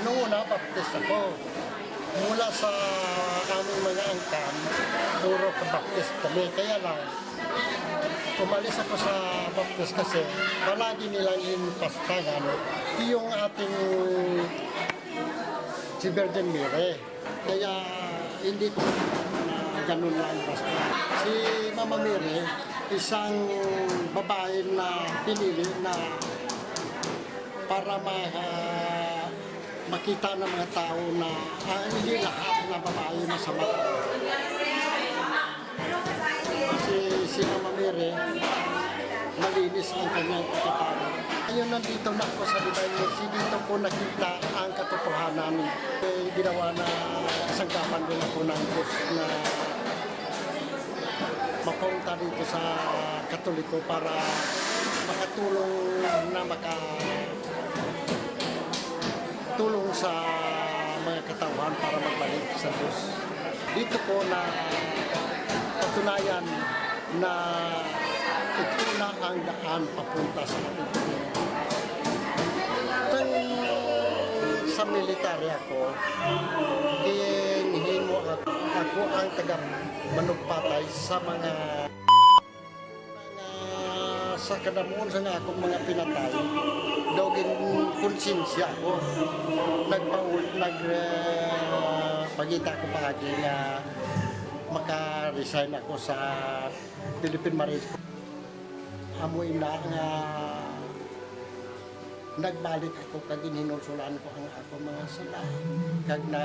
Noong una, baptist ako. Mula sa aming mga angkan, puro ka-baptist kami. Kaya lang, umalis ako sa baptist kasi palagi nilang impastagan yung ating si Virgin Mary. Kaya hindi ko na ganun lang basta. Si Mama Mary, isang babae na pinili na para makita ng mga tao na hindi lahat na babae masama. Kasi si Mama Mary, malinis ang kanyang pagkatao. Ngayon nandito na ako sa Divine Mercy, dito ko nakita ang katotohanan. Ginawa na kasangkapan din ako ng Diyos na mapunta dito sa Katoliko para makatulong na tulong sa mga katawan para magbalik sa Diyos. Dito ko na patunayan na ito na ang daan papunta sa ating Panginoon. Sa military ako, hinihimo ako ang taga-manugpatay sa mga sa kadamuon sa nga akong mga pinatay, dogin konsensya ako. Pagita ko pagi nga maka-resign ako sa Philippine Marines. Amoy na nga nagbalik ako kag hinusulan ko ang akong mga sala. Kag na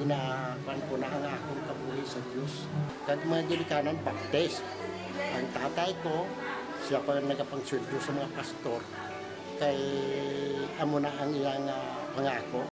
ginapan ko na ang akong kabuhi sa Diyos. Kag mga ginikanan baptist. Ang tatay ko, siya pa nagapangsweldo sa mga pastor. Kay amo na ang iyang pangako.